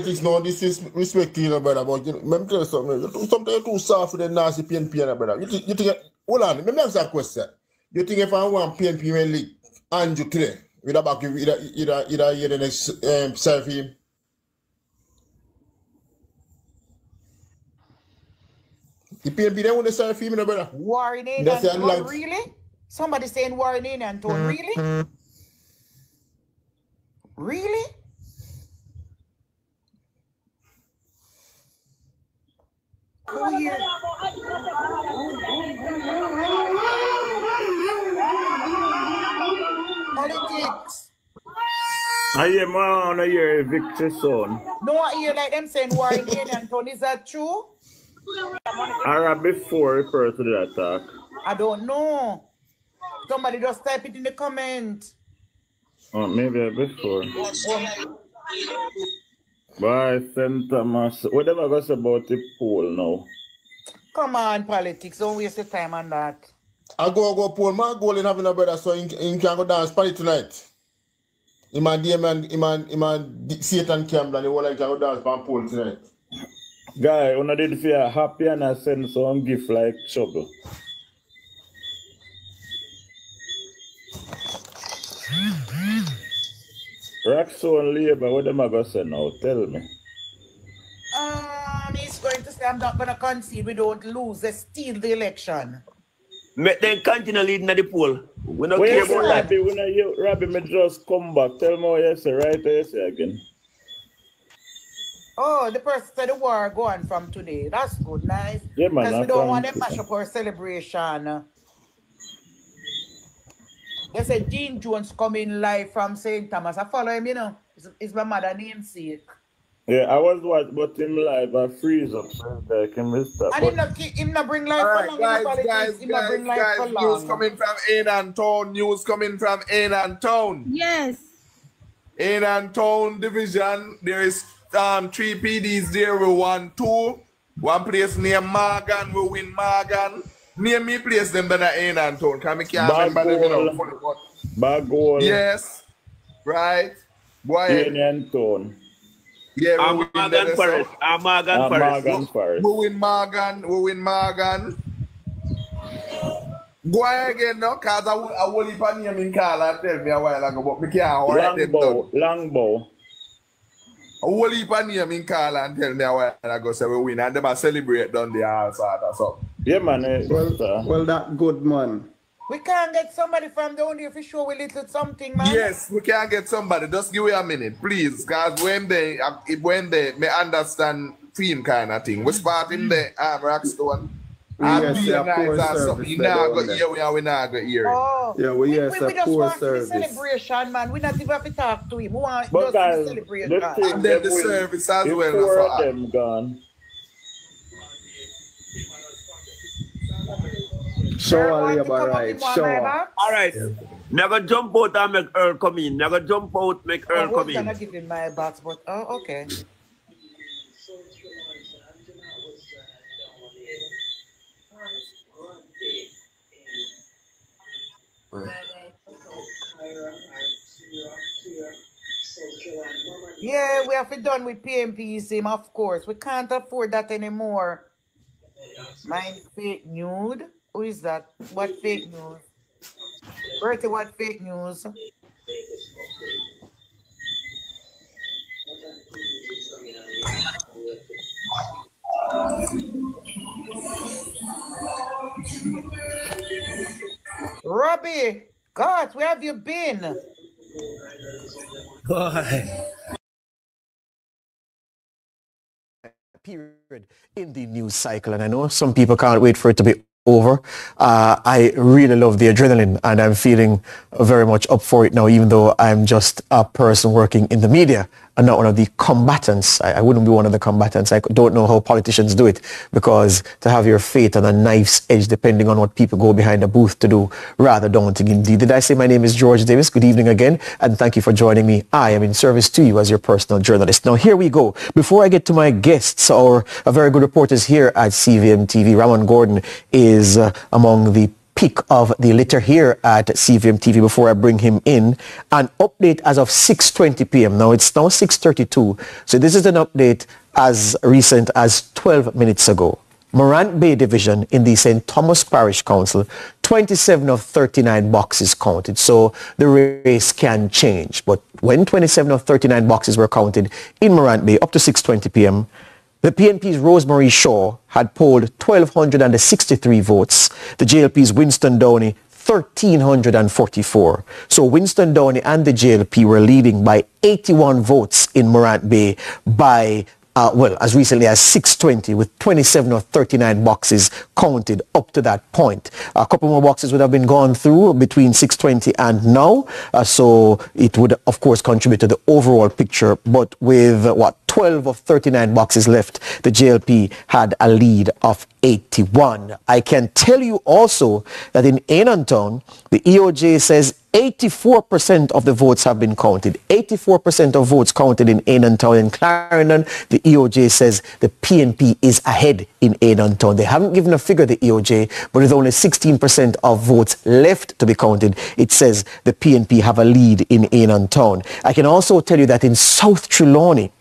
politics now, this is respect, you know, brother, but you know, let me tell you something. Sometimes you're too soft for the nasty PNP, brother. You think, hold on, let me ask that question. You think if I want PNP when league, and you today, with a back, either the next selfie? The PNP, they want to selfie, you know, brother. Warren in and Tone, really? Somebody saying Warren in and Tone, really? Really? Oh, yeah. Politics. I hear man, I hear Victor son. No, I hear like them saying Warren in and Tone. Is that true? Or before a person that talk? I don't know. Somebody just type it in the comment. Oh, maybe before. Bye, St. Thomas. Whatever goes about the poll now. Come on, politics. Don't waste your time on that. I go poll. My goal in having a brother so he can go dance party tonight. Iman Satan Campbell and the whole like go dance pan poll tonight. Guy, when I did feel happy and I send some gift like shovel. Raxo and Labour, what am I going to say now? Tell me. He's going to say I'm not going to concede. We don't lose. They steal the election. Make them continue leading at the poll. We don't care about that. Rabbi, me just come back. Tell me what you say, right? You say again. Oh, the person said the war going from today. That's good, nice. Yeah, man. Because we don't want them to mash up our celebration. They said Dean Jones coming live from St. Thomas. I follow him, you know. It's my mother's namesake. Yeah, I was watching, but him live, I freeze up. So I can miss that. And him not bring live for long. Guys, news coming from Ainantown. News coming from Ainantown. Yes. Ainantown division. There is 3 PDs there. We won 2. One place near Morgan. We win Morgan. Name me place them better Ainantown. Can I can't remember them, you know. Bagol. Yes. Right. Boy. Ainantown. Yeah, Morgan Forest. Morgan Forest. We win Morgan. Go again now, because I will leave on name in call and tell me a while ago, but we can't write them down. Longbow. I will leave on name in call and tell me a while ago, say we win, and they must celebrate down the house or something. Yeah, man. Well, that good, man. We can't get somebody from down here for show a little something, man. Yes, we can get somebody. Just give me a minute, please. Because when they may understand theme kind of thing. We start in the Rockstone. Yes, we not go here. Oh, yeah, we just want service. The celebration, man. We not even have to talk to him. We want but just to celebrate. And then the service as well. 4 of them gone. Show Labour right. Show. All right. Now go jump out and make Earl come in. Now go jump out, make Earl come in. I was gonna give him my box, but okay. Yeah, we have to done with PNP, of course. We can't afford that anymore. Mind fake nude? Who is that? What fake news? Bertie, what fake news? Robbie, God, where have you been? Period in the news cycle, and I know some people can't wait for it to be over. I really love the adrenaline, and I'm feeling very much up for it now, even though I'm just a person working in the media and not one of the combatants. I wouldn't be one of the combatants. I don't know how politicians do it, because to have your fate on a knife's edge, depending on what people go behind a booth to do, rather daunting indeed. Did I say my name is George Davis? Good evening again, and thank you for joining me. I am in service to you as your personal journalist. Now, here we go. Before I get to my guests, or a very good reporters here at CVM TV, Ramon Gordon is among the pick of the litter here at CVM TV before I bring him in. An update as of 6:20 p.m. Now it's now 6:32. So this is an update as recent as 12 minutes ago. Morant Bay Division in the St. Thomas Parish Council, 27 of 39 boxes counted. So the race can change. But when 27 of 39 boxes were counted in Morant Bay up to 6:20 p.m., the PNP's Rosemary Shaw had polled 1,263 votes. The JLP's Winston Downey, 1,344. So Winston Downey and the JLP were leading by 81 votes in Morant Bay by as recently as 6:20, with 27 or 39 boxes counted up to that point. A couple more boxes would have been gone through between 6:20 and now, so it would, of course, contribute to the overall picture. But with, 12 of 39 boxes left, the JLP had a lead of 81. I can tell you also that in Ainantown, the EOJ says 84% of the votes have been counted. 84% of votes counted in Ainantown. In Clarendon, the EOJ says the PNP is ahead in Ainantown. They haven't given a figure, the EOJ, but with only 16% of votes left to be counted, it says the PNP have a lead in Ainantown. I can also tell you that in South Trelawney,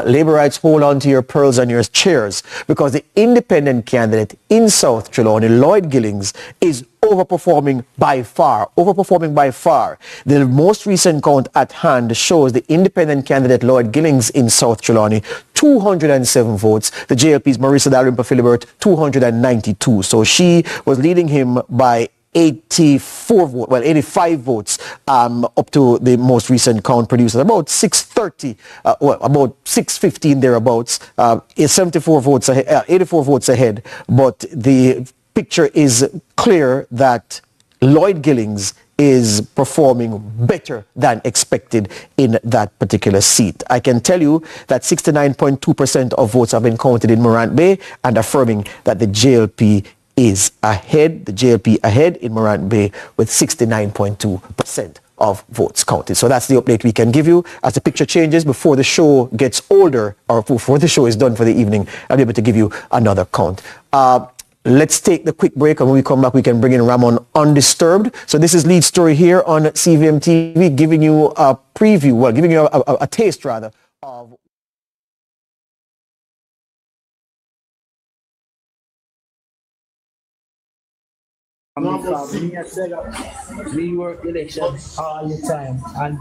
Labour rights, hold on to your pearls and your chairs, because the independent candidate in South Trelawney, Lloyd Gillings, is overperforming by far. The most recent count at hand shows the independent candidate Lloyd Gillings in South Trelawney, 207 votes. The JLP's Marissa Dalrymple Philibert, 292. So she was leading him by 85 votes up to the most recent count produced at about 6:30, about 6:15 thereabouts. 74 votes ahead, 84 votes ahead. But the picture is clear that Lloyd Gillings is performing better than expected in that particular seat. I can tell you that 69.2% of votes have been counted in Morant Bay, and affirming that the JLP is ahead, the JLP ahead in Morant Bay with 69.2% of votes counted. So that's the update we can give you. As the picture changes, before the show gets older, or before the show is done for the evening, I'll be able to give you another count. Let's take the quick break, and when we come back, we can bring in Ramon undisturbed. So this is Lead Story here on CVM TV, giving you a preview, giving you a taste, rather, of... We work elections all the time, and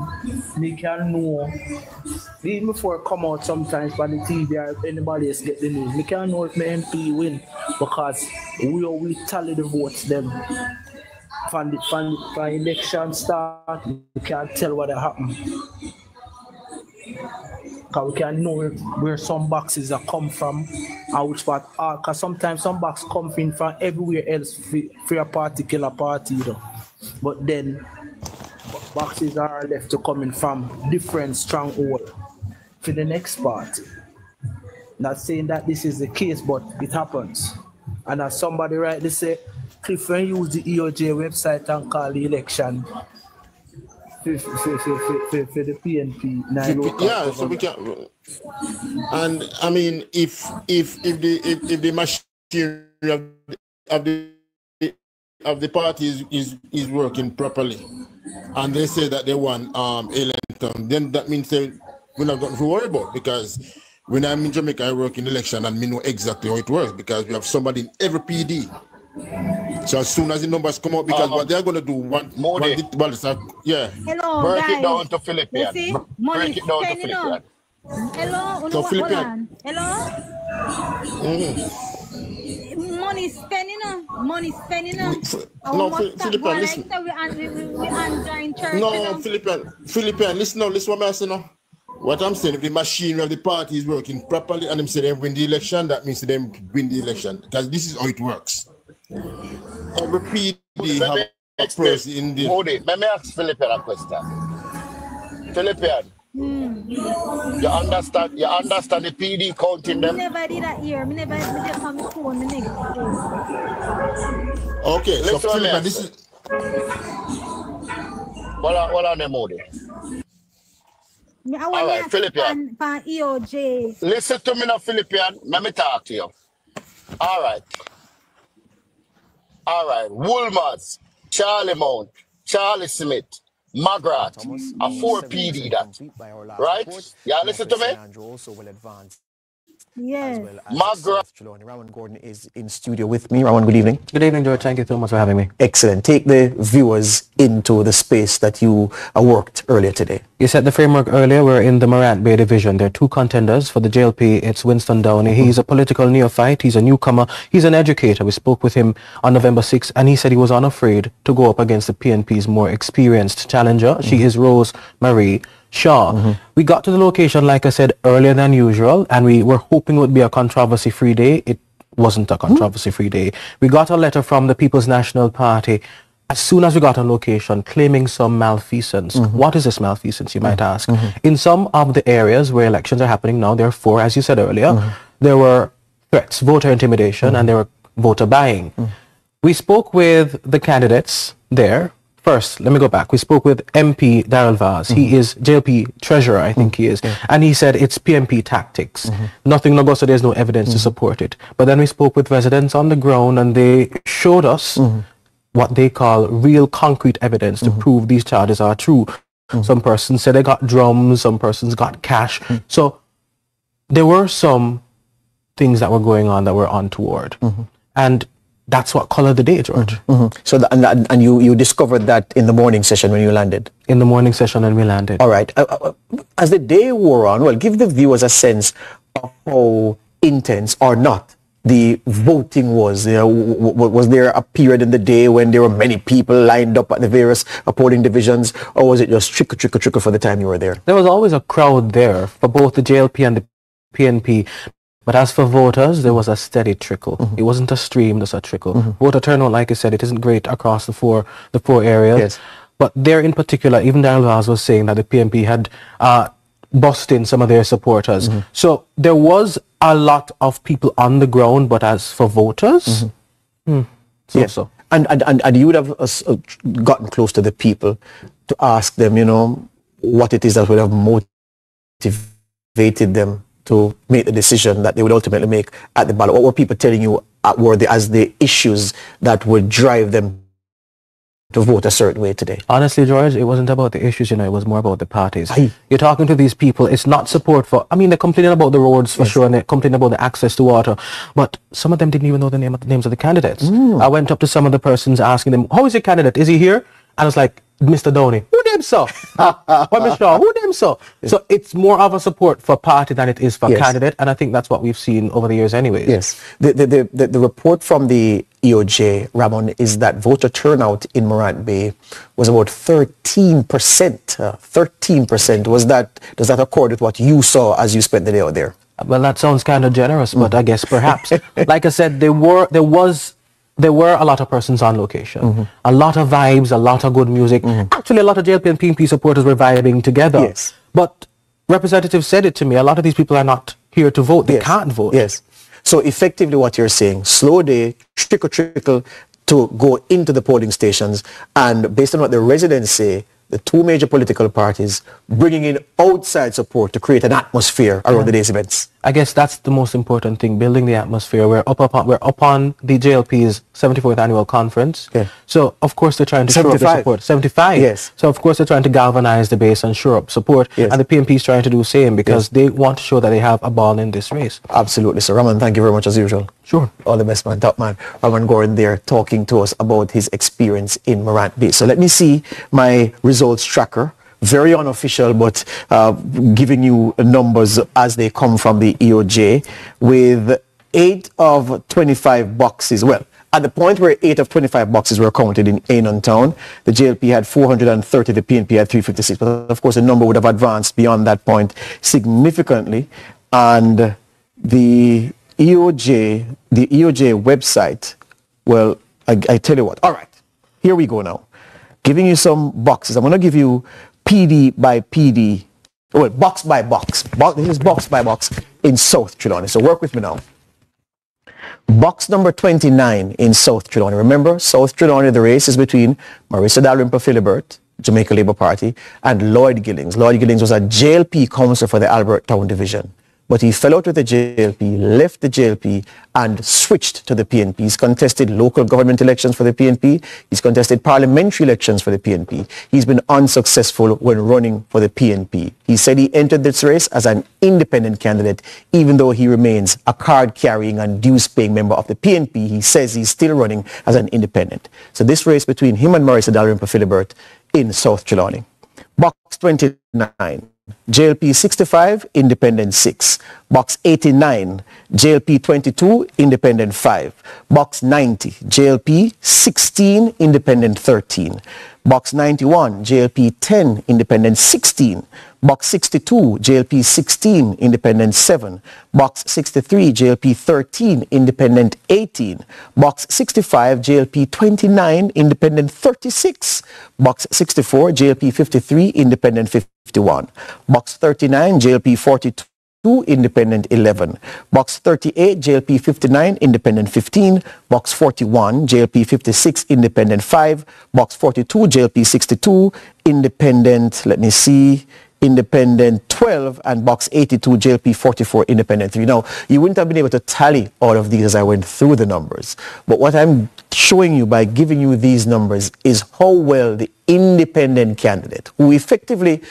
we can know, even before it come out sometimes by the TV or if anybody else get the news, we can know if my MP win, because we tally the votes them. From election start, we can't tell what happened. Because we can know where some boxes are come from and which part are, because sometimes some boxes come from everywhere else for a particular party, though. But then boxes are left to coming from different strongholds for the next party. Not saying that this is the case, but it happens. And as somebody rightly said, Clifford use the EOJ website and call the election for the PNP. Yeah, so we can. And I mean, if the machinery of the party is working properly, and they say that they won Ellington, then that means we're not going to worry about, because when I'm in Jamaica, I work in election and we know exactly how it works, because we have somebody in every PD. So as soon as the numbers come out, because what they're going to do, yeah. Hello, break guys. It down to Philippine. Break it down to Philippine. Hello, so Philippine. Hello. Money spending, money spending. No, Philippine, listen. No, Philippine, listen what I'm saying now. What I'm saying, if the machinery of the party is working properly and them say they win the election, that means they win the election. Because this is how it works. Every PD have a person in the... Modi, let me ask Philippine a question. Philippine, you understand the PD counting them? I never did that here. I never just on the phone. Okay, so Philippine, this is... What are them, Modi? All right, Philippine. EOJ. Listen to me now, Philippine. Let me talk to you. All right. All right. Woolmars, Charlie Mount, Charlie Smith, Magrat, a 4 PD that. Right? Y'all listen to me? Yes. Magrat. Raman Gordon is in studio with me. Raman, good evening. Good evening, George. Thank you so much for having me. Excellent. Take the viewers into the space that you worked earlier today. You set the framework earlier. We're in the Morant Bay division. There are two contenders for the JLP. It's Winston Downey. He's a political neophyte. He's a newcomer. He's an educator. We spoke with him on November 6th, and he said he was unafraid to go up against the PNP's more experienced challenger. She is Rose Marie Shaw. We got to the location, like I said, earlier than usual, and we were hoping it would be a controversy-free day. It wasn't a controversy-free day. We got a letter from the People's National Party as soon as we got on location claiming some malfeasance. What is this malfeasance, you might ask? In some of the areas where elections are happening now, there are 4, as you said earlier, there were threats, voter intimidation, and there were voter buying. We spoke with the candidates there. First, let me go back. We spoke with MP Darrell Vaz. He is JLP treasurer, I think he is. And he said it's PNP tactics. Nothing no go, so there's no evidence to support it. But then we spoke with residents on the ground, and they showed us what they call real concrete evidence to prove these charges are true. Some persons said they got drums, some persons got cash. So there were some things that were going on that were untoward. And that's what colored the day, George. So, and you discovered that in the morning session when you landed? In the morning session when we landed. All right. As the day wore on, well, give the viewers a sense of how intense or not the voting was. You know, was there a period in the day when there were many people lined up at the various polling divisions, or was it just trickle for the time you were there? There was always a crowd there for both the JLP and the PNP. But as for voters, there was a steady trickle. It wasn't a stream, just a trickle. Voter turnout, like I said, it isn't great across the four areas. Yes. But there in particular, even Darrell Vaz was saying that the PNP had bussed in some of their supporters. So there was a lot of people on the ground, but as for voters, so. And you would have gotten close to the people to ask them, you know, what it is that would have motivated them to make the decision that they would ultimately make at the ballot. What were people telling you as the issues that would drive them to vote a certain way today? Honestly, George, it wasn't about the issues, you know, it was more about the parties. You're talking to these people, it's not support for, I mean, they're complaining about the roads for sure, and they're complaining about the access to water, but some of them didn't even know the names of the candidates. I went up to some of the persons asking them, how is your candidate? Is he here? And I was like, Mr. Downey, who them so? Mr. Shaw, who them so? So it's more of a support for party than it is for candidate, and I think that's what we've seen over the years anyways. Yes. The report from the EOJ, Ramon, is that voter turnout in Morant Bay was about 13%. 13%. Does that accord with what you saw as you spent the day out there? Well, that sounds kind of generous, but I guess perhaps. Like I said, there were a lot of persons on location, a lot of vibes, a lot of good music. Actually, a lot of JLP and PNP supporters were vibing together. Yes. But representatives said it to me, a lot of these people are not here to vote. They can't vote. Yes. So effectively what you're saying, slow day, trickle to go into the polling stations, and based on what the residents say, the two major political parties bringing in outside support to create an atmosphere around the day's events. I guess that's the most important thing, building the atmosphere. We're up on the JLP's 74th annual conference. So, of course, they're trying to shore up the support. 75. Yes. So, of course, they're trying to galvanize the base and shore up support. And the PNP is trying to do the same because they want to show that they have a ball in this race. Absolutely. So, Raman, thank you very much as usual. Sure. All the best, man. Top man. Raman Gordon there talking to us about his experience in Morant Bay. So, let me see my results tracker. Very unofficial, but giving you numbers as they come from the EOJ, with 8 of 25 boxes. Well, at the point where 8 of 25 boxes were counted in Ainon Town, the JLP had 430, the PNP had 356. But of course, the number would have advanced beyond that point significantly. And the EOJ website, well, I tell you what. All right, here we go now. Giving you some boxes. I'm going to give you PD by PD, well, box by box. This is box by box in South Trelawney. So work with me now. Box number 29 in South Trelawney. Remember, South Trelawney, the race is between Marissa Dalrymple Philibert, Jamaica Labour Party, and Lloyd Gillings. Lloyd Gillings was a JLP councillor for the Albert Town Division. but he fell out with the JLP, left the JLP, and switched to the PNP. He's contested local government elections for the PNP. He's contested parliamentary elections for the PNP. He's been unsuccessful when running for the PNP. He said he entered this race as an independent candidate, even though he remains a card-carrying and dues-paying member of the PNP. He says he's still running as an independent. So this race between him and Maurice Dalrymple Philibert in South Trelawney. Box 29. JLP 65, Independent 6. Box 89, JLP 22, Independent 5. Box 90, JLP 16, Independent 13. Box 91, JLP 10, Independent 16. Box 62, JLP 16, Independent 7. Box 63, JLP 13, Independent 18. Box 65, JLP 29, Independent 36. Box 64, JLP 53, Independent 51. Box 39, JLP 42. Independent 11. Box 38, JLP 59, Independent 15. Box 41, JLP 56, Independent 5. Box 42, JLP 62, Independent, let me see, Independent 12, and Box 82, JLP 44, Independent 3. Now, you wouldn't have been able to tally all of these as I went through the numbers, but what I'm showing you by giving you these numbers is how well the independent candidate, who effectively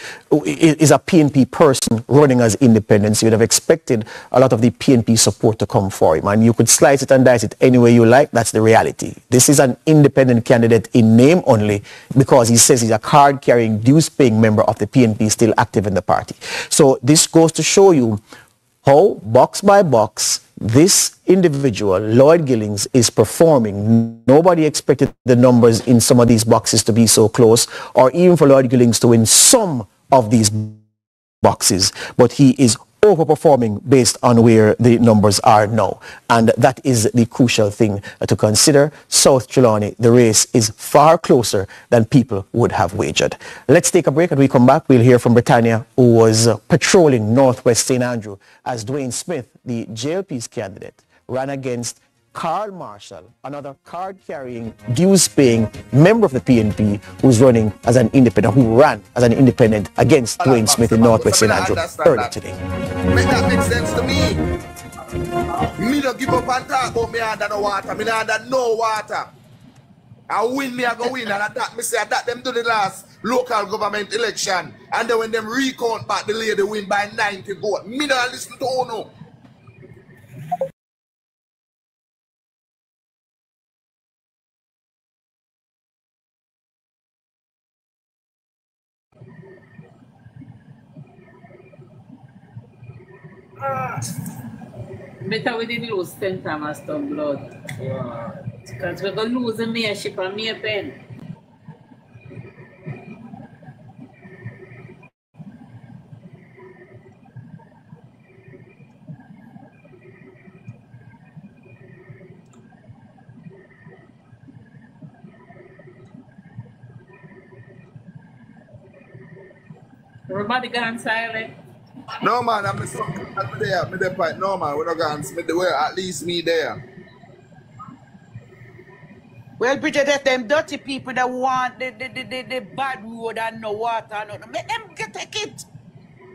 is a PNP person running as independent, so you'd have expected a lot of the PNP support to come for him, and you could slice it and dice it any way you like. That's the reality. This is an independent candidate in name only, because he says he's a card-carrying, dues-paying member of the PNP still active in the party. So this goes to show you how, box by box, this individual, Lloyd Gillings, is performing. Nobody expected the numbers in some of these boxes to be so close, or even for Lloyd Gillings to win some of these boxes, but he is overperforming based on where the numbers are now, and that is the crucial thing to consider. South Trelawney, the race is far closer than people would have wagered. Let's take a break, and we come back. We'll hear from Britannia, who was patrolling Northwest St. Andrew as Dwayne Smith, the JLP's candidate, ran against Carl Marshall, another card-carrying, dues-paying member of the PNP who's running as an independent, who ran as an independent against Dwayne Smith in Northwest St. Andrew earlier today. Make that make sense to me. Me don't give up and talk about me under no water. Me not under no water. I win, me I go win, and that me say that them do the last local government election, and then when them recount back, the lady win by 90 votes. Me don't listen to Ono. Better we didn't lose 10 Thomas Town blood. Because we're going to lose the mayorship and mayor pen. Everybody gone silent. No man, I'm there. Me there point. No man, we're not going to the way. At least me there. Well, Bridget, that's them dirty people that want the bad road and no water. No. Make them take it.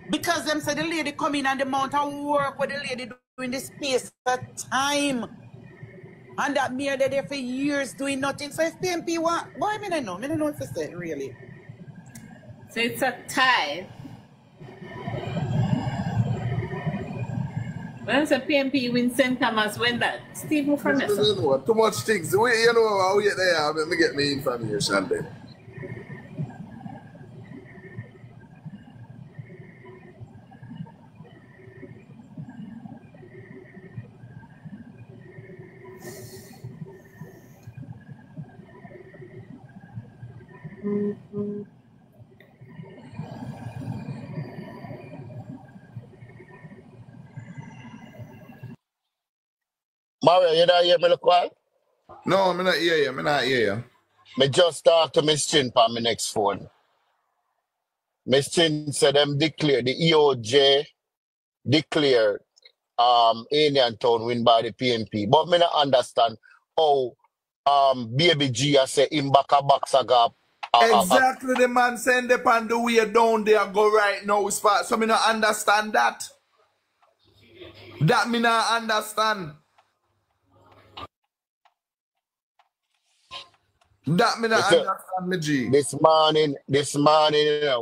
Because them say the lady come in and the amount of work what the lady doing the space of time. And that mayor they there for years doing nothing. So if PNP want, boy, I don't know. I don't know what to say, really. So it's a tie. When it's a PNP win St. Thomas, when that Steve will from too much things. You know how we get there. Let me get me information then. Mario, you not hear me look well? No, I'm not hear you. I'm not hear you. Me just talk to Miss Chin on my next phone. Miss Chin said them declare, the EOJ declared Indian Town win by the PNP. But me not understand how Baby G I say him back a box a gap. Exactly the man saying they on the way down there go right now. So me not understand that. That me not understand. That me not understand, me G. This morning, you know,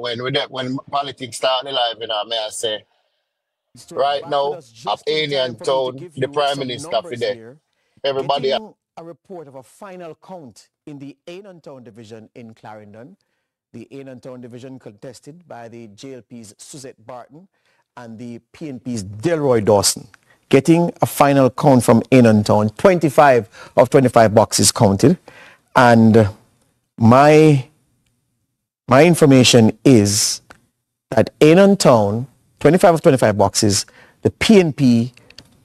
when politics start live, you know, may I say, right now, up Indian Town, the Prime Minister for there. Everybody Getting a report of a final count in the Ainan Town division in Clarendon. The Ainan Town division contested by the JLP's Suzette Barton and the PNP's Delroy Dawson. Getting a final count from Ainan Town, 25 of 25 boxes counted. And my information is that Ainan Town, 25 of 25 boxes, the PNP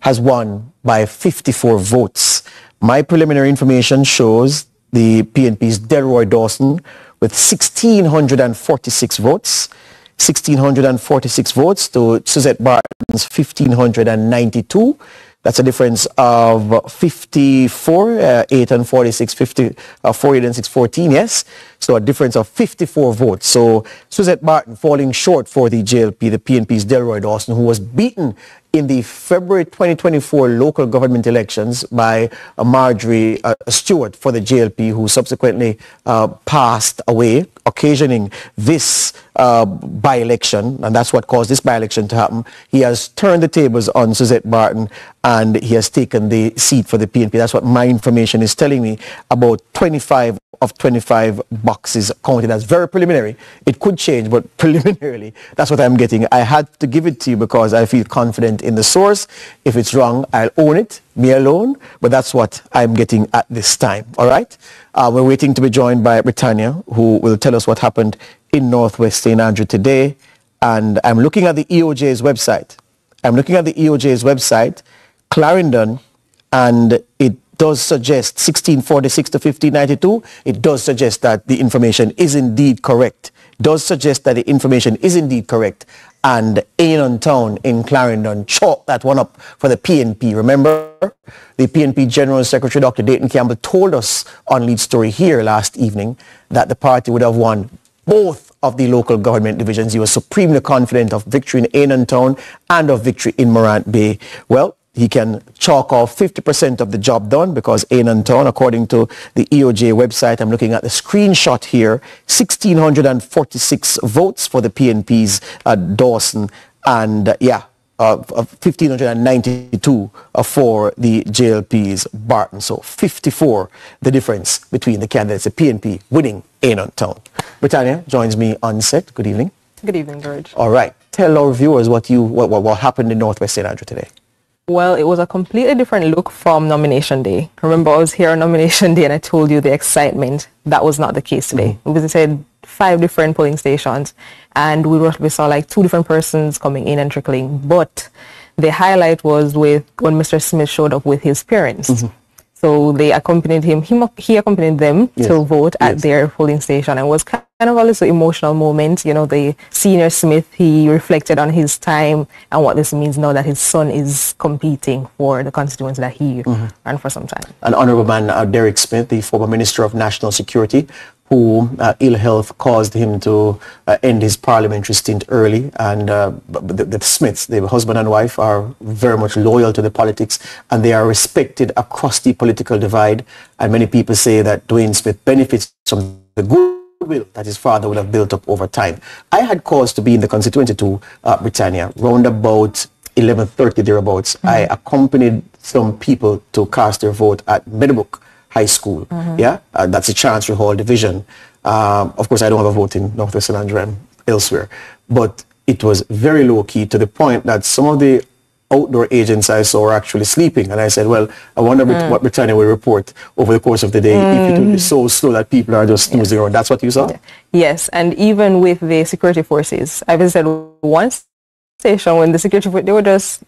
has won by 54 votes. My preliminary information shows the PNP's Delroy Dawson with 1,646 votes. 1,646 votes to Suzette Barton's 1,592. That's a difference of 54, 8 and 46, 48 and 6, 14, yes. So a difference of 54 votes. So Suzette Barton falling short for the JLP, the PNP's Delroy Dawson, who was beaten in the February 2024 local government elections by Marjorie Stewart for the JLP, who subsequently passed away, occasioning this by-election, and that's what caused this by-election to happen. He has turned the tables on Suzette Barton, and he has taken the seat for the PNP. That's what my information is telling me about 25 of 25 boxes counted. That's very preliminary. It could change, but preliminarily, that's what I'm getting. I had to give it to you because I feel confident in the source. If it's wrong, I'll own it, me alone, but that's what I'm getting at this time, all right? We're waiting to be joined by Britannia, who will tell us what happened in Northwest St. Andrew today, and I'm looking at the EOJ's website. Clarendon, and it does suggest 1646 to 1592. It does suggest that the information is indeed correct. And Ainan Town in Clarendon chalked that one up for the PNP. Remember, the PNP General Secretary, Dr. Dayton Campbell, told us on Lead Story here last evening that the party would have won both of the local government divisions. He was supremely confident of victory in Ainan Town and of victory in Morant Bay. Well, he can chalk off 50% of the job done because Ainan Town, according to the EOJ website, I'm looking at the screenshot here, 1,646 votes for the PNP's Dawson, and 1,592 for the JLP's Barton. So 54, the difference between the candidates, the PNP winning Ainan Town. Britannia joins me on set. Good evening. Good evening, George. All right. Tell our viewers what happened in Northwest St. Andrew today. Well, it was a completely different look from nomination day. Remember, I was here on nomination day and I told you the excitement. That was not the case today. We visited 5 different polling stations and we saw like 2 different persons coming in and trickling. But the highlight was when Mr. Smith showed up with his parents. So they accompanied him. He accompanied them to vote at their polling station, and it was kind of a little emotional moment. You know, the senior Smith, he reflected on his time and what this means now that his son is competing for the constituency that he ran for some time. An honorable man, Derek Smith, the former Minister of National Security, who ill health caused him to end his parliamentary stint early. And the Smiths, the husband and wife, are very much loyal to the politics, and they are respected across the political divide. And many people say that Dwayne Smith benefits from the goodwill that his father would have built up over time. I had cause to be in the constituency to Britannia, round about 11:30 thereabouts. I accompanied some people to cast their vote at Meadowbrook High School. That's a Chancery Hall division. Of course, I don't have a vote in Northwest St. Andrew and elsewhere, but it was very low key to the point that some of the outdoor agents I saw were actually sleeping, and I said, well, I wonder what Britannia will report over the course of the day if it will be so slow that people are just snoozing around. That's what you saw? Yes, and even with the security forces, I visited one station when the security forces, they were just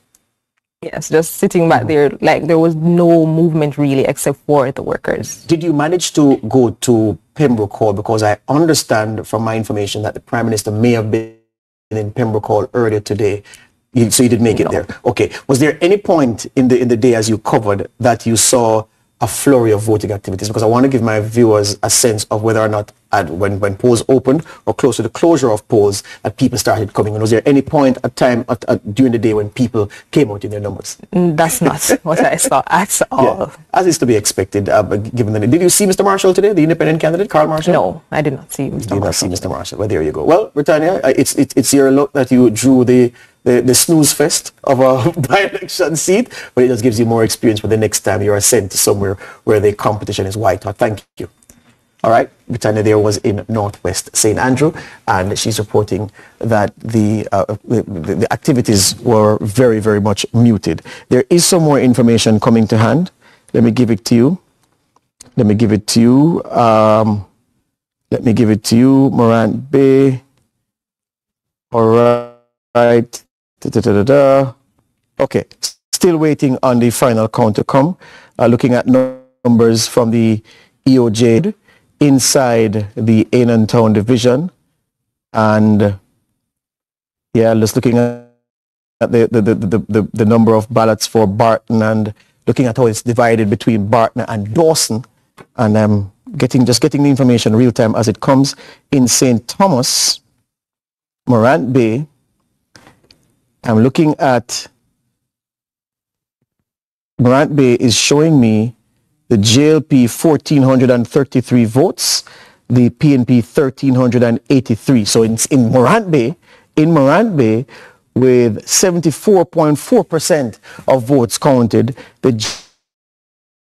sitting back there, like there was no movement really except for the workers. Did you manage to go to Pembroke Hall? Because I understand from my information that the Prime Minister may have been in Pembroke Hall earlier today. So you did make it there. Okay. Was there any point in the day as you covered that you saw a flurry of voting activities? Because I want to give my viewers a sense of whether or not when polls opened or close to the closure of polls that people started coming? And was there any point during the day when people came out in their numbers? That's not what I saw at all. Yeah, as is to be expected, given the... Did you see Mr. Marshall today, the independent candidate, Carl Marshall? No, I did not see Mr. Marshall. Did not see Mr. Marshall. Well, there you go. Well, Britannia, it's your luck that you drew the snooze fest of a by-election seat, but it just gives you more experience for the next time you are sent to somewhere where the competition is white hot. Thank you. All right, Britannia there was in Northwest St. Andrew, and she's reporting that the activities were very, very much muted. There is some more information coming to hand. Let me give it to you. Let me give it to you. Morant Bay. All right. Okay. Still waiting on the final count to come. Looking at numbers from the EOJ inside the Annan Town division, and yeah, just looking at the number of ballots for Barton and looking at how it's divided between Barton and Dawson, and getting the information real time as it comes. In St. Thomas, Morant Bay, I'm looking at Morant Bay is showing me the JLP 1,433 votes, the PNP 1,383. So in Morant Bay, with 74.4% of votes counted, the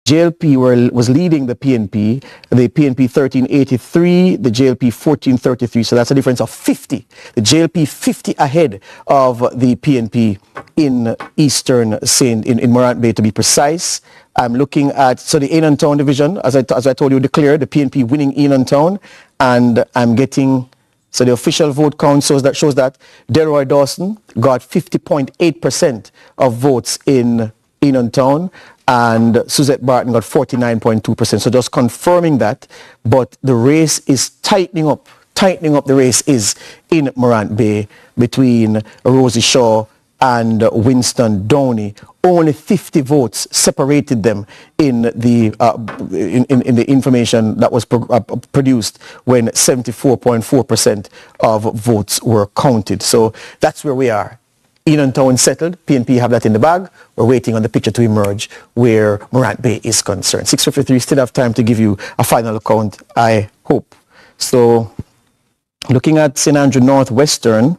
JLP was leading the PNP 1383, the JLP 1433, so that's a difference of 50. The JLP 50 ahead of the PNP in in Morant Bay, to be precise. I'm looking at, so the Annan Town division, as I told you, declared the PNP winning Annan Town, and I'm getting, so the official vote count shows that Delroy Dawson got 50.8% of votes in Annan Town, and Suzette Barton got 49.2%. So just confirming that, but the race is tightening up. The race is in Morant Bay between Rosie Shaw and Winston Downey. Only 50 votes separated them in the information that was produced when 74.4% of votes were counted. So that's where we are. Annan Town settled. PNP have that in the bag. We're waiting on the picture to emerge where Morant Bay is concerned. 6:53, still have time to give you a final count, I hope. So looking at St. Andrew Northwest St.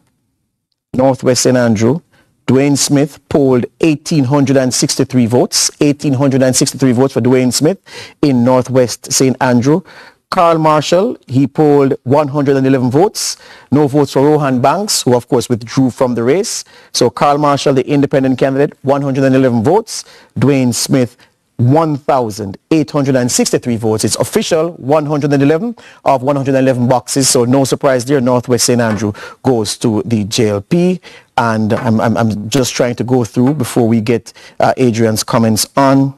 Andrew, Dwayne Smith polled 1,863 votes. 1,863 votes for Dwayne Smith in Northwest St. Andrew. Carl Marshall, he polled 111 votes. No votes for Rohan Banks, who of course withdrew from the race. So Carl Marshall, the independent candidate, 111 votes. Dwayne Smith, 1,863 votes. It's official, 111 of 111 boxes. So no surprise there. Northwest St. Andrew goes to the JLP. And I'm just trying to go through before we get Adrian's comments on,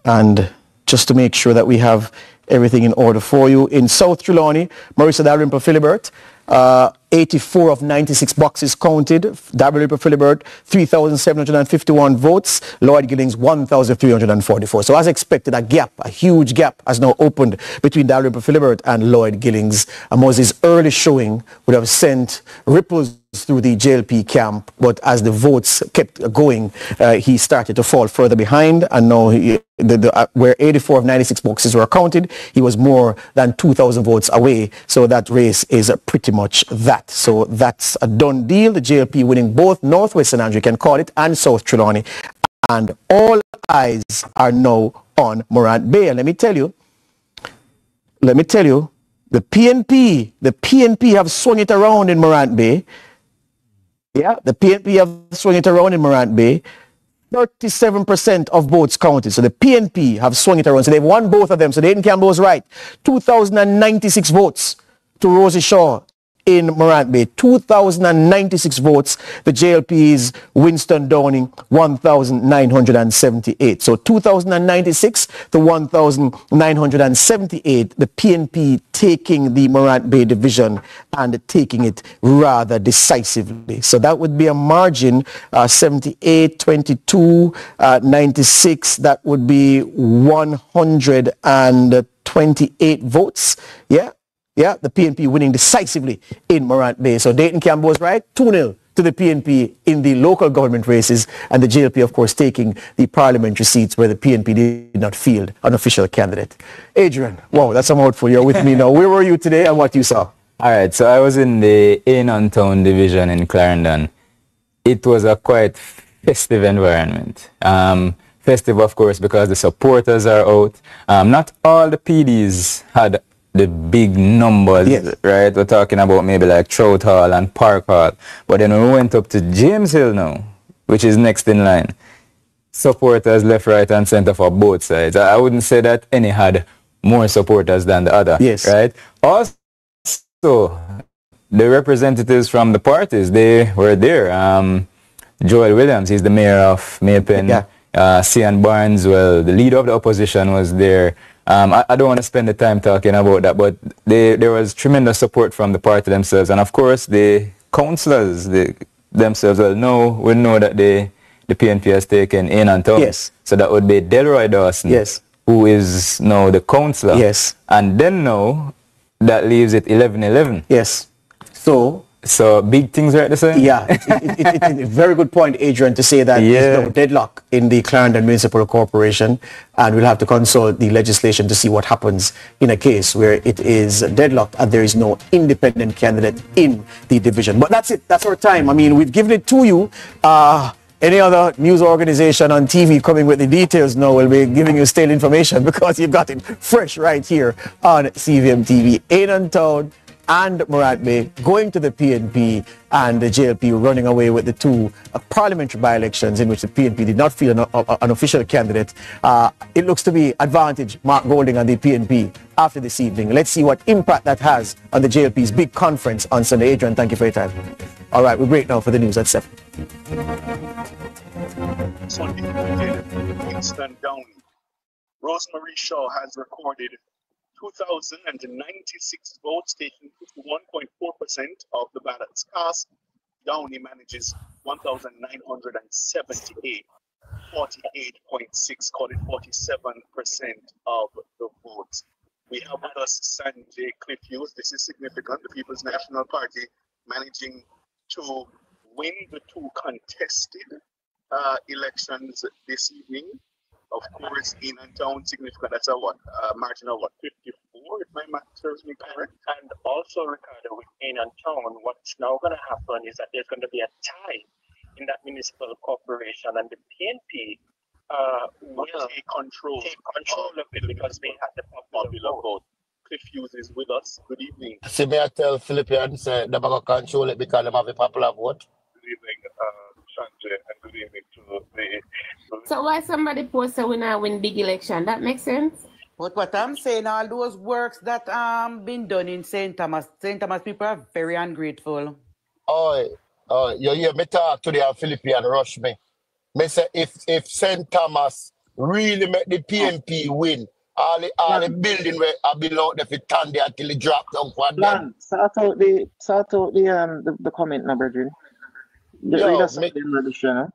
and just to make sure that we have everything in order for you. In South Trelawney, Marissa Dalrymple Philibert, 84 of 96 boxes counted. Dalrymple Philibert, 3,751 votes. Lloyd Gillings, 1,344. So as expected, a huge gap has now opened between Dalrymple Philibert and Lloyd Gillings. Moses' early showing would have sent ripples through the JLP camp, but as the votes kept going, he started to fall further behind, and now where 84 of 96 boxes were counted, he was more than 2,000 votes away. So that race is pretty much that. So that's a done deal. The JLP winning both Northwest St. Andrew, you can call it, and South Trelawney, and all eyes are now on Morant Bay. And let me tell you, the PNP have swung it around in Morant Bay. Yeah, the PNP have swung it around in Morant Bay. 37% of votes counted. So the PNP have swung it around. So they've won both of them. So Dayton Campbell was right. 2,096 votes to Rosie Shaw in Morant Bay. 2,096 votes. The JLP's Winston Downing, 1,978. So 2,096 to 1,978. The PNP taking the Morant Bay division and taking it rather decisively. So that would be a margin, 78, 22, 96. That would be 128 votes. Yeah. Yeah, the PNP winning decisively in Morant Bay. So Dayton Campbell was right, 2-0 to the PNP in the local government races, and the JLP, of course, taking the parliamentary seats where the PNP did not field an official candidate. Adrian, wow, that's a mouthful. You're with me now. Where were you today and what you saw? All right, so I was in the Town division in Clarendon. It was a quite festive environment. Festive, of course, because the supporters are out. Not all the PDs had the big numbers, yes, right? We're talking about maybe like Trout Hall and Park Hall. But then we went up to James Hill now, which is next in line. Supporters left, right, and center for both sides. I wouldn't say that any had more supporters than the other, yes, right? Also, the representatives from the parties, they were there. Joel Williams, he's the mayor of Maypen. Yeah. Cian Barnes, well, the leader of the opposition was there. I don't want to spend the time talking about that, but there was tremendous support from the party themselves. And of course, the councillors themselves, we know that the PNP has taken Town. Yes. So that would be Delroy Dawson, yes, who is now the councillor. Yes. And then now, that leaves it 11-11. Yes. So big things are at the same. Yeah, it's a very good point, Adrian, to say that there's no deadlock in the Clarendon Municipal Corporation, and we'll have to consult the legislation to see what happens in a case where it is deadlocked and there is no independent candidate in the division. But that's it. That's our time. I mean, we've given it to you. Any other news organization on TV coming with the details now will be giving you stale information because you've got it fresh right here on CVM TV. Town and Morant Bay going to the PNP, and the JLP running away with the two parliamentary by-elections in which the PNP did not field an official candidate. It looks to be advantage Mark Golding and the PNP after this evening. Let's see what impact that has on the JLP's big conference on Sunday. Adrian, thank you for your time. All right, we break now for the news at 7. Sunday, Kingston Downey. Rosemary Shaw has recorded 2,096 votes, taking 51.4% of the ballots cast. Downey manages 1,978, 48.6, call it 47% of the votes. We have with us Sanjay Cliff Hughes. This is significant. The People's National Party managing to win the two contested elections this evening. Of course, Town significant. That's a margin of 54, if my math serves me correct. And also, Ricardo, with Town, what's now going to happen is that there's going to be a tie in that municipal corporation, and the PNP will take control of it because they had the popular vote. Cliff Hughes is with us. Good evening. See me, I tell Philippians they're going to control it because they have a popular vote. Good evening, Sanjay, and good evening to the... So why somebody post a winner win big election? That makes sense. But what I'm saying, all those works that been done in St. Thomas people are very ungrateful. Oh, you hear me talk to the Philippian rush me. Me say if St. Thomas really make the PNP win, all the building where I belong there for turn there until it drop down for them. Sort out the comment now, brethren. Read us something in the show.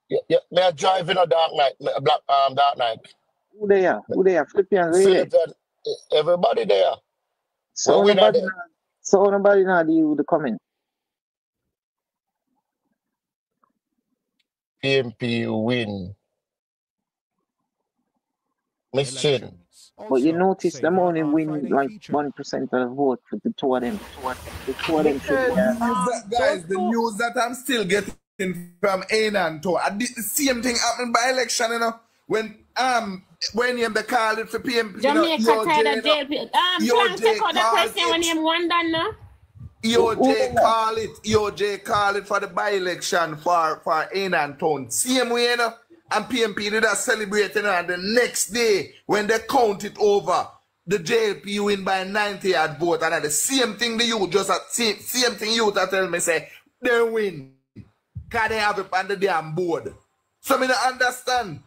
Yeah, me a drive in a dark night, dark night. Who they are? Philippians, everybody there. So nobody now do the comment. PNP win. Miss Chin. But you notice them only win like 1% of the vote for the two of them. The two of them should, guys, the news that I'm still getting from Town. The same thing happened by election, you know. When they called it for PNP. Jamaica tied a JLP. Plank take out the question when you won that now. EOJ call it for the by-election for Town. Same way, you know. And PNP did that celebrating, and the next day, when they count it over, the JLP win by 90 at vote. And the same thing the youth same thing youth tell me say, they win. Because they have it on the damn board. So I don't understand.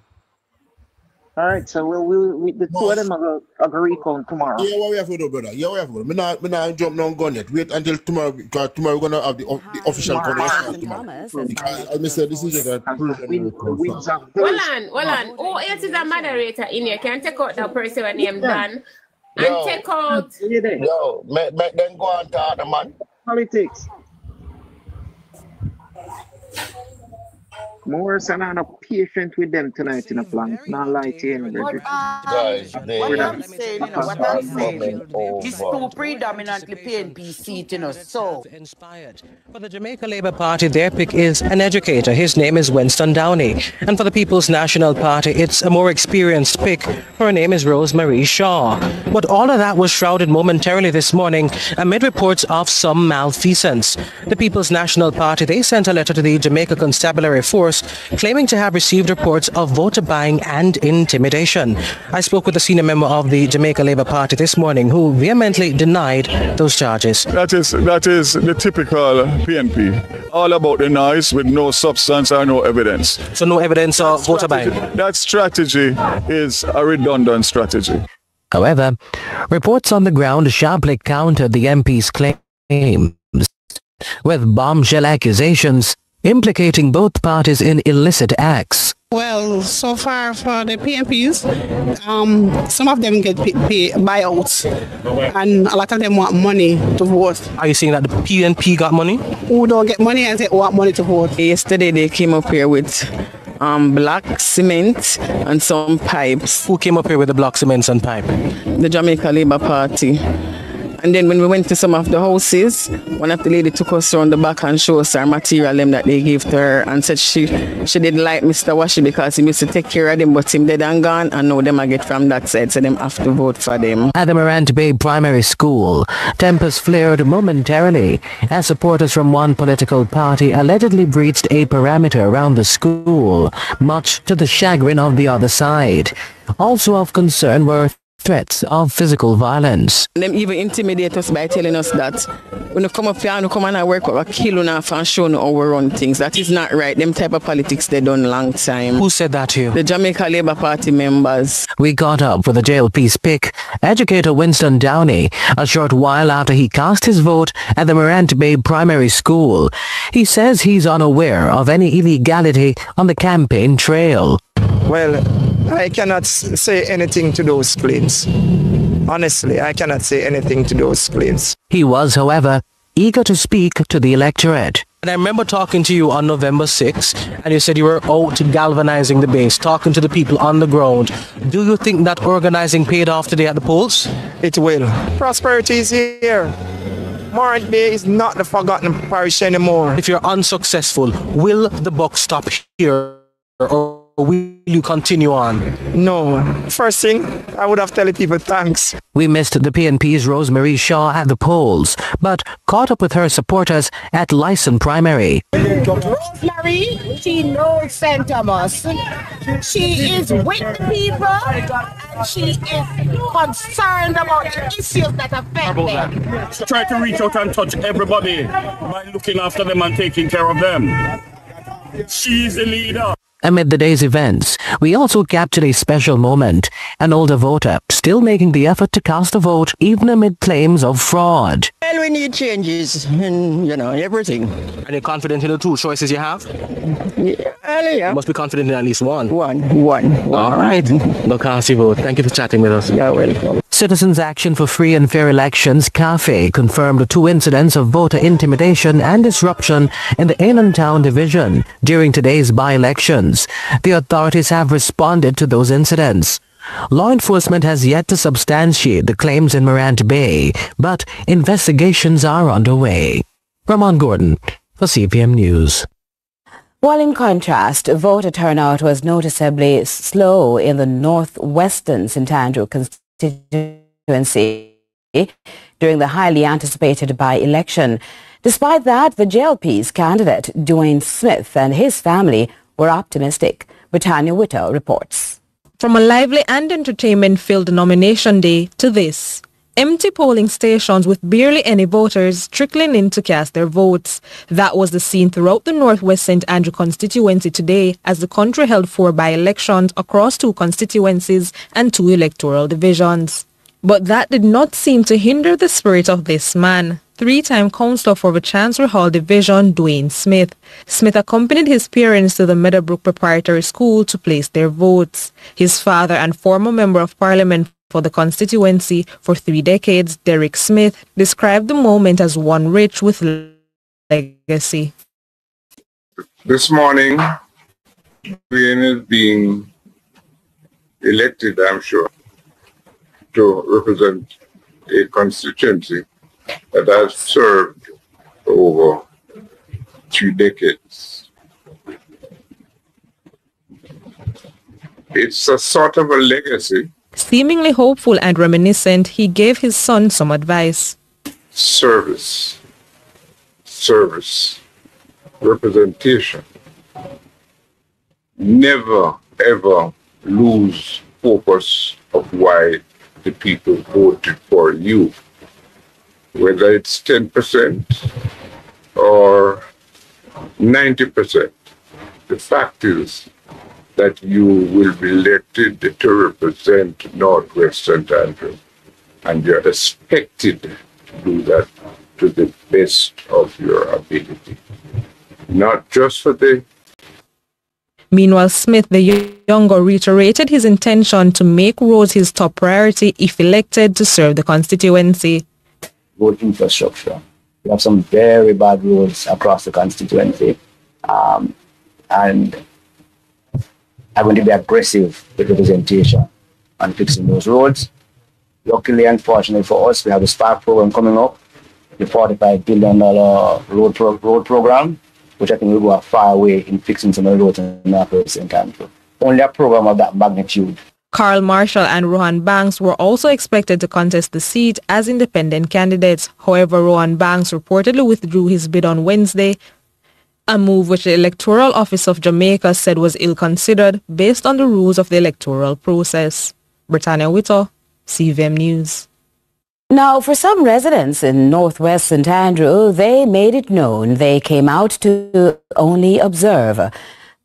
All right, so the two of them are going to recount tomorrow. Yeah, what we have to do, brother? Yeah, what we have to do? Me not jump no gun yet. Wait until tomorrow, because tomorrow we're going to have the official count tomorrow. Because I said this is a Hold on. Who else is a moderator in here? Can take out that person when name done? And take out... Yo, make them go on to the man. Politics. More and I'm not patient with them tonight in a plan. Not lie to you, guys. What I'm saying, is too predominantly PNP seat, so. For the Jamaica Labour Party, their pick is an educator. His name is Winston Downey. And for the People's National Party, it's a more experienced pick. Her name is Rosemarie Shaw. But all of that was shrouded momentarily this morning amid reports of some malfeasance. The People's National Party, they sent a letter to the Jamaica Constabulary Force claiming to have received reports of voter buying and intimidation. I spoke with a senior member of the Jamaica Labour Party this morning who vehemently denied those charges. That is the typical PNP. All about the noise with no substance or no evidence. So no evidence of voter buying? That strategy is a redundant strategy. However, reports on the ground sharply countered the MP's claims with bombshell accusations implicating both parties in illicit acts. Well, so far for the PNPs, some of them get buyouts, and a lot of them want money to vote. Are you saying that the PNP got money? Who don't get money and they want money to vote? Yesterday they came up here with black cement and some pipes. Who came up here with the black cement and pipe? The Jamaica Labour Party. And then when we went to some of the houses, one of the lady took us around the back and showed us our material them that they gave to her and said she didn't like Mr. Washi because he used to take care of them, but him dead and gone, and now them I get from that side, so them have to vote for them. At the Morant Bay Primary School, tempers flared momentarily as supporters from one political party allegedly breached a perimeter around the school, much to the chagrin of the other side. Also of concern were threats of physical violence. Them even intimidate us by telling us that when you come up here and you come and work, we'll kill you and show you how we run things. That is not right. Them type of politics they done long time. Who said that to you? The Jamaica Labour Party members. We got up with the JLP's pick, educator Winston Downey, a short while after he cast his vote at the Morant Bay Primary School. He says he's unaware of any illegality on the campaign trail. Well, I cannot say anything to those claims. Honestly, I cannot say anything to those claims. He was, however, eager to speak to the electorate. And I remember talking to you on November 6th, and you said you were out galvanizing the base, talking to the people on the ground. Do you think that organizing paid off today at the polls? It will. Prosperity is here. Morant Bay is not the forgotten parish anymore. If you're unsuccessful, will the buck stop here, or will you continue on? No. First thing, I would have told people thanks. We missed the PNP's Rosemarie Shaw at the polls, but caught up with her supporters at Lyson Primary. Rosemary, she knows St. Thomas. She is with the people, and she is concerned about the issues that affect them. She tried to reach out and touch everybody by looking after them and taking care of them. She's the leader. Amid the day's events, we also captured a special moment, an older voter still making the effort to cast a vote even amid claims of fraud. Well, we need changes in, everything. Are you confident in the two choices you have? Yeah. You must be confident in at least one. One. All right. Go cast your vote. Thank you for chatting with us. You're welcome. Citizens Action for Free and Fair Elections, CAFE, confirmed 2 incidents of voter intimidation and disruption in the Annan Town division during today's by-elections. The authorities have responded to those incidents. Law enforcement has yet to substantiate the claims in Morant Bay, but investigations are underway. Ramon Gordon for CPM News. While in contrast, voter turnout was noticeably slow in the northwestern St. Andrew constituency during the highly anticipated by-election. Despite that, the JLP's candidate, Dwayne Smith, and his family were optimistic. Britannia Whittle reports. From a lively and entertainment-filled nomination day to this, Empty polling stations with barely any voters trickling in to cast their votes. That was the scene throughout the Northwest St. Andrew constituency today as the country held 4 by-elections across 2 constituencies and 2 electoral divisions. But that did not seem to hinder the spirit of this man, 3-time councillor for the Chancery Hall division, Dwayne Smith. Smith accompanied his parents to the Meadowbrook Preparatory School to place their votes. His father and former member of parliament for the constituency for 3 decades, Derek Smith, described the moment as one rich with legacy. This morning, Dwayne is being elected, I'm sure, to represent a constituency that has served for over 3 decades. It's a sort of a legacy. Seemingly hopeful and reminiscent, he gave his son some advice. Service, representation. Never, ever lose focus of why the people voted for you. Whether it's 10% or 90%. The fact is that you will be elected to represent Northwest St. Andrew, and you're expected to do that to the best of your ability. Not just for the... Meanwhile, Smith, the younger, reiterated his intention to make roads his top priority if elected to serve the constituency. Road infrastructure. We have some very bad roads across the constituency, and I'm going to be aggressive with representation on fixing those roads. Luckily and fortunately for us, we have the Spark program coming up, the $45 billion road program, which I think will go a far way in fixing some of the roads in Northwest St. Andrew. Only a program of that magnitude. Carl Marshall and Rohan Banks were also expected to contest the seat as independent candidates. However, Rohan Banks reportedly withdrew his bid on Wednesday, a move which the Electoral Office of Jamaica said was ill-considered based on the rules of the electoral process. Britannia Whittle, CVM News. Now, for some residents in Northwest St. Andrew, they made it known they came out to only observe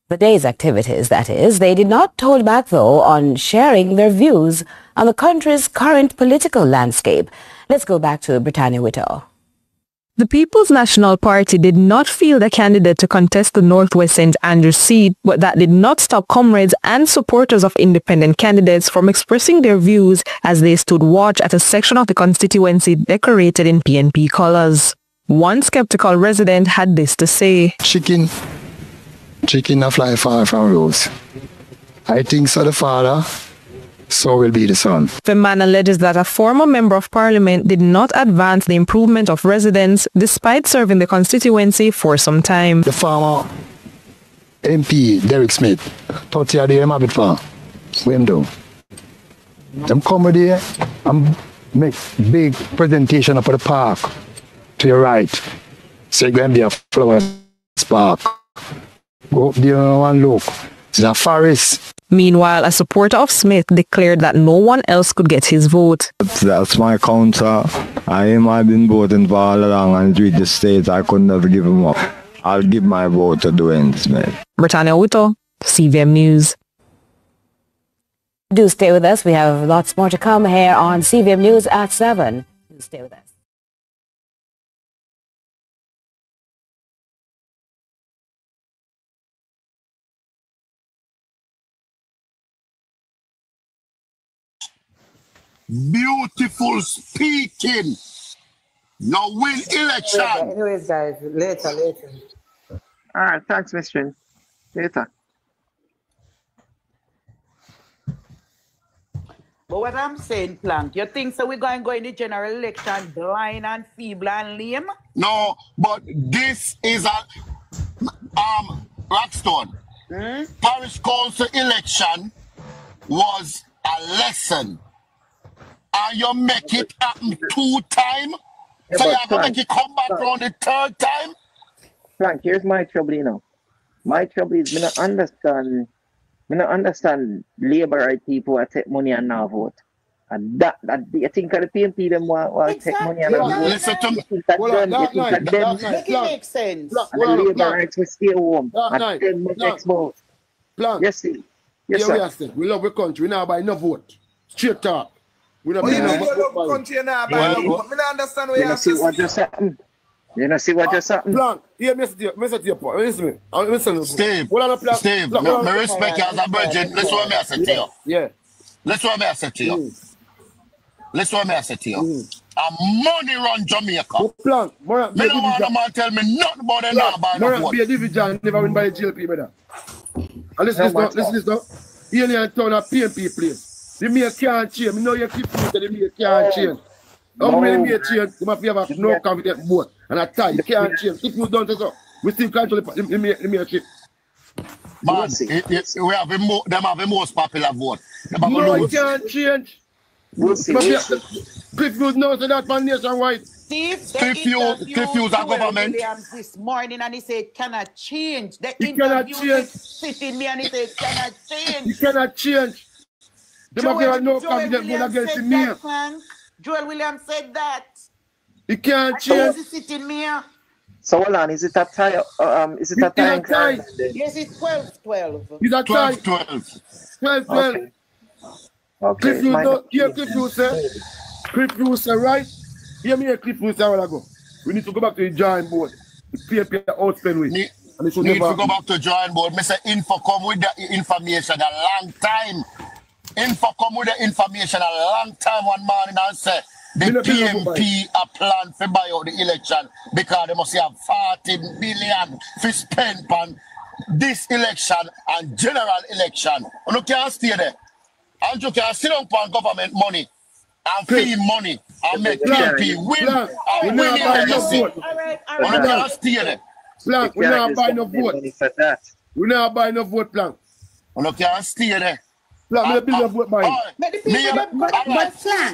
the day's activities, that is. They did not hold back, though, on sharing their views on the country's current political landscape. Let's go back to Britannia Whittle. The People's National Party did not field a candidate to contest the Northwest St. Andrew seat, but that did not stop comrades and supporters of independent candidates from expressing their views as they stood watch at a section of the constituency decorated in PNP colors. One skeptical resident had this to say. Chicken a fly far from rose. I think so the father, so will be the son. The man alleges that a former member of parliament did not advance the improvement of residents despite serving the constituency for some time. The former MP, Derek Smith, 30 years they have it for. Wham down. Them come with there and make big presentation up at the park to your right. So you're going to be a flower park. Go up there and look. It's a forest. Meanwhile, a supporter of Smith declared that no one else could get his vote. That's my counter. I've been voting for all along, and with the state, I could never give him up. I'll give my vote to Dwayne Smith. Britannia Whittle, CVM News. Do stay with us. We have lots more to come here on CVM News at 7. Do stay with us. Beautiful speaking. No win election. Anyways, guys, later. All right, thanks, Mr. Later. But what I'm saying, Plank, you think so we're going to go in the general election blind and feeble and lame? No, but this is a Rockstone. Parish Council election was a lesson. And you make it happen 2 times? So you have to make it come back around the 3rd time? Frank, here's my trouble, you know. My trouble is I don't understand Labour right people who take money and not vote. And that you think of the PNP them want take money and Exactly. vote. Listen to me. You think that them, you think that them, Make it make sense. and the labor rights will stay home. And them will expose. Plan. Yes, sir. Yes, Here sir. we are saying, we love the country. We now buy no vote. Straight talk. We don't Oh, buy you no really love vote. the country now, but I don't understand what You you know, have see to what say. just happened? You know, see what just happened? Plan. Here, Mr. Your point. Listen to me. Listen. Steve, What are the plan? Steve, me respect you as a virgin. Listen what me I say to you. Yeah. Listen what me I say to you. Listen what me I say to you. A money run Jamaica. Plan. Me don't want no man tell me nothing about them now by the vote. Be a division never win by the JLP, brother. And listen this now. Alien town a PNP place. The mayor can't change. Me know you keep saying the mayor can't change. How many mayor change? You must have no confident vote. And I tell you, can't change. If you don't do so, we still control the mayorship. Man, we have them have the most popular vote. No, it can't change. We'll see. Cliff Hughes knows that man nationwide. Steve, Cliff Hughes are government. Williams this morning and he said cannot change. The It cannot change. sitting me and he said cannot change. It cannot change. They must have no confident vote against the mayor. Joel Williams said that. It can't change. Sitting mayor. So hold on, is it a tie? Is it a tie? Yes, it's 12-12. It's a tie. 12-12. 12-12. Cliff Hughes said. Cliff Hughes said, right? Hear me, Cliff Hughes a while ago. We need to go back to the drawing board. The PNP outspend with. Need to go back to the drawing board. Mr. Info come with the information a long time. Info come with the information a long time one morning and say the PNP are planned to buy out the election because they must have 40 billion to spend on this election and general election. You can't stay there. And you can sit down on government money and fee money and make PNP win and win the election. You can't stay there. Plan, we not buy no vote. We not buy no vote, Plan. You can't stay there. Plan, we build a vote by But Plan.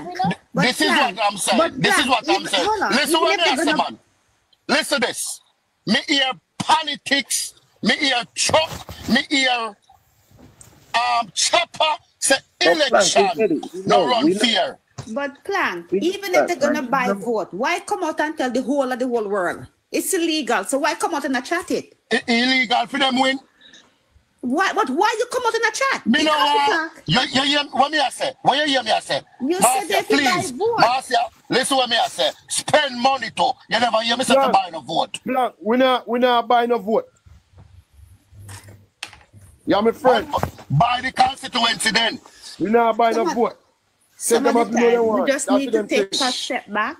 This is what I'm saying. This is what I'm saying. Listen what I say, man. Listen to this. Me hear politics. Me hear truck. Me hear chopper. Say election. No run fear. But Plan, even if they're gonna buy vote, why come out and tell the whole world? It's illegal. So why come out and chat it? Illegal for them win. Why you come out in a chat? Me know you hear what me I say? What you hear me I say? You said they please, buy vote. Marcia, listen what me I say. Spend money to. You never hear me say to buy no vote. Plan, we not buy no vote. Yeah, my friend. Buy the constituency then. We not buy no vote. Some of the time, we just need to take a step back.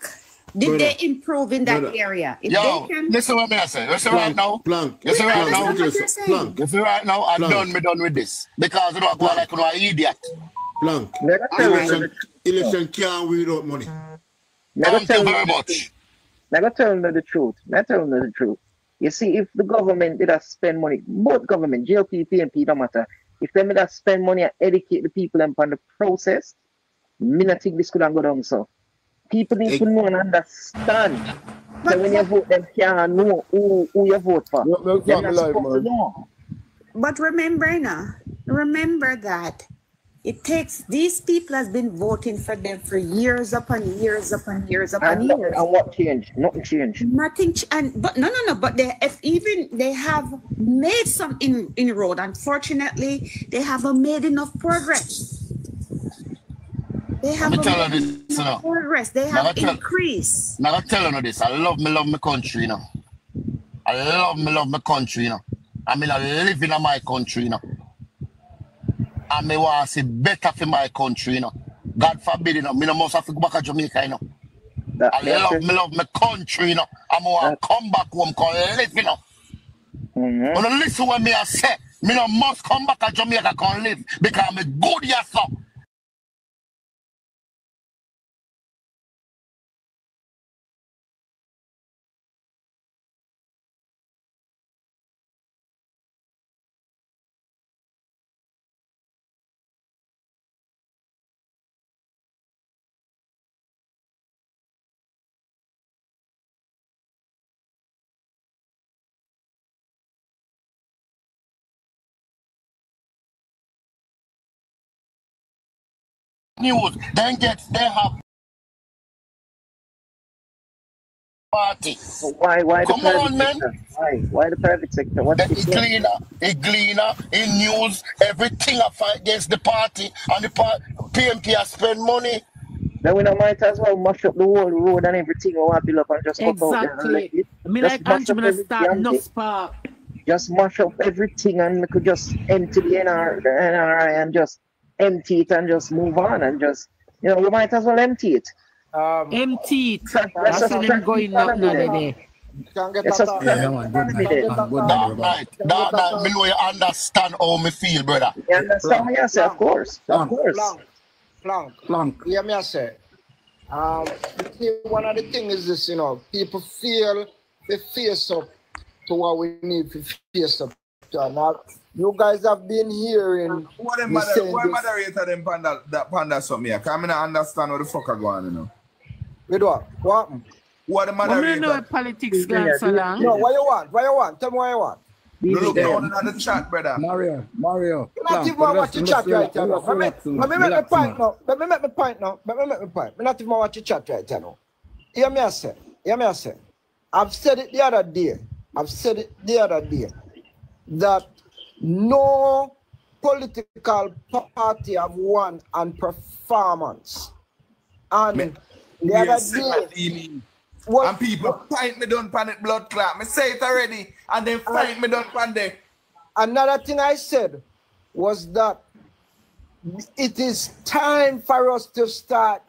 Did they improve in that area? If Yo, they can... listen what me I say. Listen right now. Listen right now. Listen right now. I'm done with this. Because you don't go like an idiot. Plank. Election can't win without money. Thank you very much. Never tell them the truth. Never tell them the truth. You see, if the government did spend money, both government, JLP, PNP, no matter, if they did spend money and educate the people upon the process, I don't think this could have gone down so. People need to know and understand. So when you vote, them can't know who you vote for. They're not supposed to know. But remember that it takes, these people has been voting for them for years upon years upon years upon years. And what changed? Nothing changed. Nothing. But they have made some inroad. Unfortunately, they haven't made enough progress. They have progress. They have increased. Now I tell you this. I love my country, you know. I love my country, you know. I mean, I live in my country, you know. And I want to see better for my country, you know. God forbid, you know. I must have to go back to Jamaica, you know. I love my country, you know. I want to come back home, come live, you know. When you listen what me I say, I must come back to Jamaica, come live. Because I'm a good yourself. news, then they have party. Why the Come private on, man. sector? Why the private sector? What's the Gleaner, in news, everything I fight against the party, and the PNP has spend money. Then we might as well mash up the whole road and everything we want to build up and just put out there and let it. Me Just like mash up Andrew every start damn no thing. spark. Just mash up everything and we could just empty the NRI and just empty it and just move on and just, you know, we might as well empty it. Empty it. Let's just them going up now there. Let's just That me know you understand how me feel, brother. You understand me? I say, of course. Of course. Plank. Yeah, me I say. One of the things is this, you know, people feel they face up to what we need to face up to. Now, you guys have been hearing. What moderator them panda something here? Because I don't understand what the fuck are going on, you know. With what? What? What the moderator? know politics gone so long. No, what you want? What you want? Tell me what you want. You look down in the chat, brother. Mario. You not even watch the chat right now. Let me make my point now. Let me make my point. Me not even watch the chat right now. Hear me I say. I've said it the other day. That no political party have won on performance. And the other day, and people fight me down pan it blood clot. Me say it already, and then fight me down pan there. Another thing I said was that it is time for us to start